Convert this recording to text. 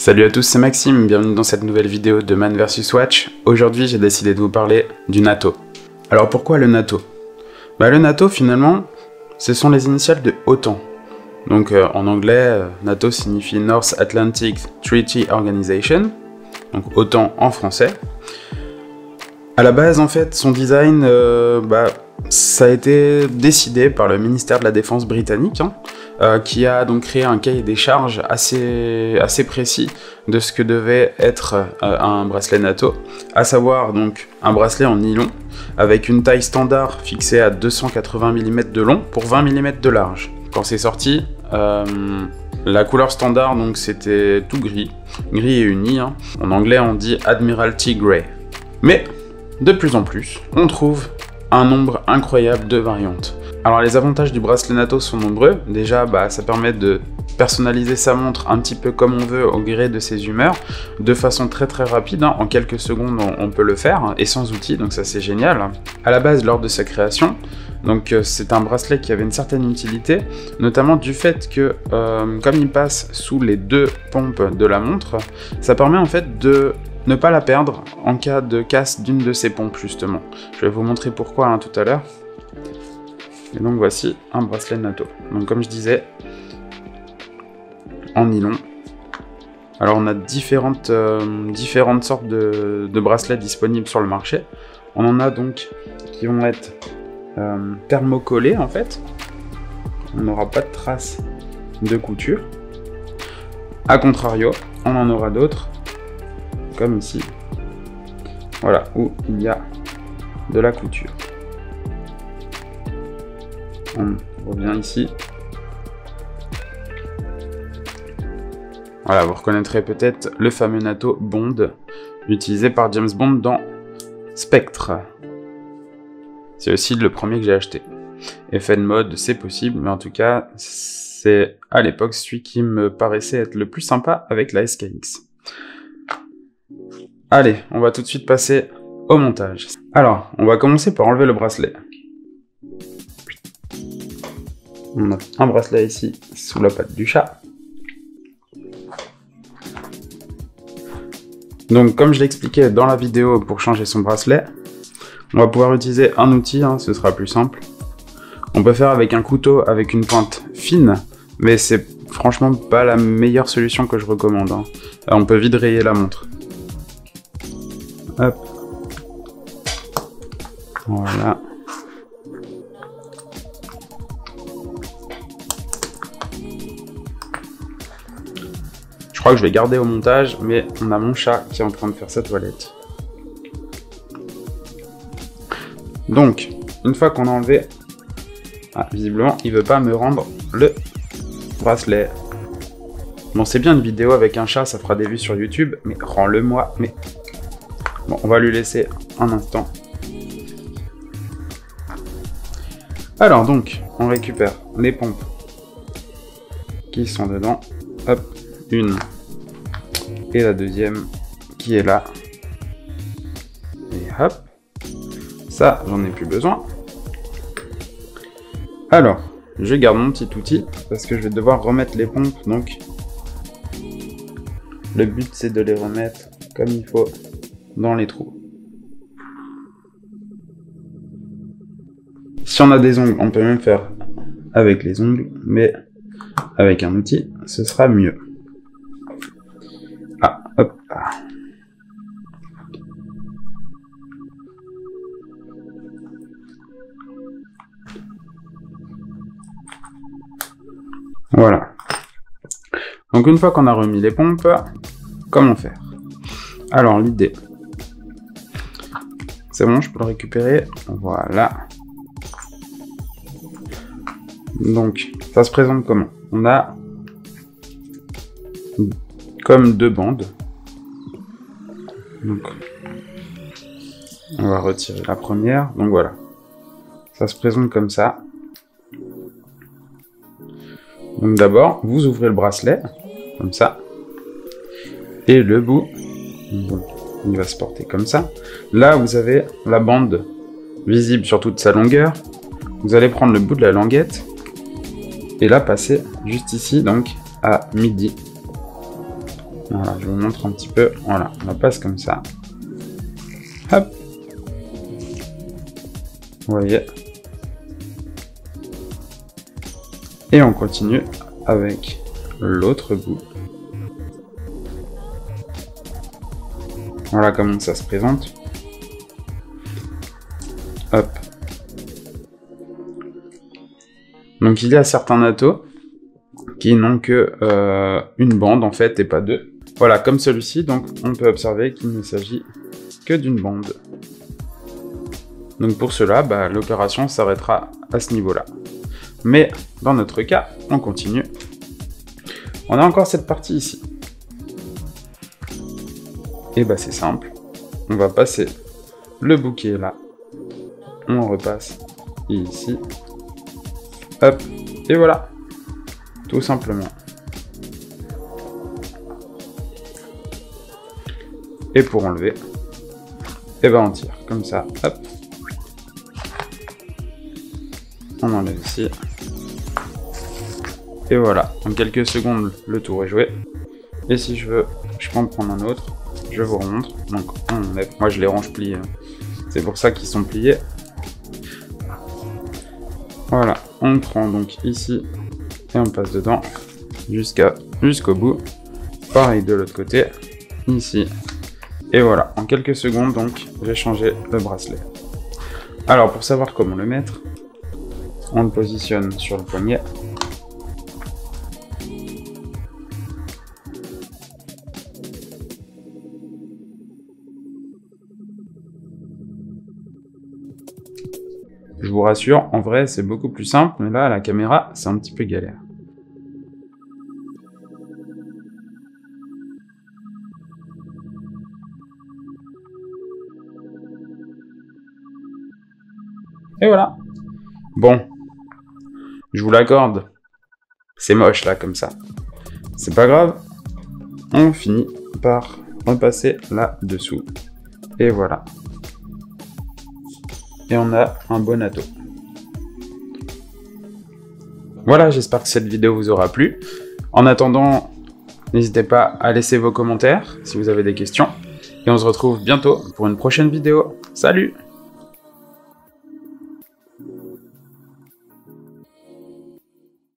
Salut à tous, c'est Maxime, bienvenue dans cette nouvelle vidéo de Man vs Watch. Aujourd'hui, j'ai décidé de vous parler du NATO. Alors pourquoi le NATO? Le NATO, finalement, ce sont les initiales de OTAN. Donc en anglais, NATO signifie North Atlantic Treaty Organization, donc OTAN en français. À la base, en fait, son design, ça a été décidé par le ministère de la Défense britannique, qui a donc créé un cahier des charges assez précis de ce que devait être un bracelet NATO, à savoir donc un bracelet en nylon avec une taille standard fixée à 280 mm de long pour 20 mm de large. Quand c'est sorti, la couleur standard donc c'était tout gris et uni, en anglais on dit Admiralty Grey. Mais de plus en plus, on trouve un nombre incroyable de variantes. Alors les avantages du bracelet NATO sont nombreux. Déjà, ça permet de personnaliser sa montre un petit peu comme on veut au gré de ses humeurs, de façon très rapide, en quelques secondes on peut le faire, et sans outils, donc ça c'est génial. À la base, lors de sa création, donc c'est un bracelet qui avait une certaine utilité, notamment du fait que, comme il passe sous les deux pompes de la montre, ça permet en fait de ne pas la perdre en cas de casse d'une de ces pompes justement. Je vais vous montrer pourquoi tout à l'heure. Et donc voici un bracelet NATO. Donc comme je disais, en nylon. Alors on a différentes sortes de bracelets disponibles sur le marché. On en a donc qui vont être thermocollés en fait. On n'aura pas de traces de couture. A contrario, on en aura d'autres, comme ici. Voilà, où il y a de la couture. On revient ici. Voilà, vous reconnaîtrez peut-être le fameux NATO Bond utilisé par James Bond dans Spectre. C'est aussi le premier que j'ai acheté. Effet de mode, c'est possible, mais en tout cas, c'est à l'époque celui qui me paraissait être le plus sympa avec la SKX. Allez, on va tout de suite passer au montage. Alors, on va commencer par enlever le bracelet. On a un bracelet ici, sous la patte du chat. Donc, comme je l'expliquais dans la vidéo pour changer son bracelet, on va pouvoir utiliser un outil, ce sera plus simple. On peut faire avec un couteau avec une pointe fine, mais c'est franchement pas la meilleure solution que je recommande. On peut vite rayer la montre. Hop. Voilà. Je crois que je vais garder au montage, mais on a mon chat qui est en train de faire sa toilette. Donc, une fois qu'on a enlevé... visiblement, il veut pas me rendre le bracelet. Bon, c'est bien une vidéo avec un chat, ça fera des vues sur YouTube, mais rends-le-moi, mais... Bon, on va lui laisser un instant. Alors donc, on récupère les pompes qui sont dedans. Hop, une. Et la deuxième qui est là. Et hop. Ça, j'en ai plus besoin. Alors, je garde mon petit outil parce que je vais devoir remettre les pompes. Donc, le but c'est de les remettre comme il faut dans les trous. Si on a des ongles, on peut même faire avec les ongles, mais avec un outil, ce sera mieux. Ah, hop. Voilà. Donc une fois qu'on a remis les pompes, comment faire? Alors l'idée, c'est bon, je peux le récupérer. Voilà. Donc, ça se présente comment? On a comme deux bandes. Donc, on va retirer la première. Donc voilà. Ça se présente comme ça. Donc d'abord, vous ouvrez le bracelet, comme ça. Et le bout, bon, il va se porter comme ça. Là, vous avez la bande visible sur toute sa longueur. Vous allez prendre le bout de la languette et la passer juste ici, donc à midi. Voilà, je vous montre un petit peu. Voilà, on la passe comme ça. Hop. Vous voyez. Et on continue avec l'autre bout. Voilà comment ça se présente. Hop. Donc il y a certains nattos qui n'ont que une bande en fait et pas deux. Voilà, comme celui-ci, donc on peut observer qu'il ne s'agit que d'une bande. Donc pour cela, l'opération s'arrêtera à ce niveau-là. Mais dans notre cas, on continue. On a encore cette partie ici. Et c'est simple. On va passer le bouquet là. On repasse ici. Hop. Et voilà. Tout simplement. Et pour enlever, on tire comme ça. Hop. On enlève ici. Et voilà, en quelques secondes, le tour est joué. Et si je veux, je peux en prendre un autre. Je vous remontre. Donc, on enlève. Moi, je les range pliés. C'est pour ça qu'ils sont pliés. Voilà, on prend donc ici et on passe dedans jusqu'au bout. Pareil de l'autre côté, ici. Et voilà, en quelques secondes, donc, j'ai changé le bracelet. Alors, pour savoir comment le mettre, on le positionne sur le poignet. Je vous rassure, en vrai, c'est beaucoup plus simple, mais là, à la caméra, c'est un petit peu galère. Et voilà. Bon, je vous l'accorde. C'est moche, là, comme ça. C'est pas grave. On finit par repasser là-dessous. Et voilà. Et on a un bon natto. Voilà, j'espère que cette vidéo vous aura plu. En attendant, n'hésitez pas à laisser vos commentaires si vous avez des questions. Et on se retrouve bientôt pour une prochaine vidéo. Salut!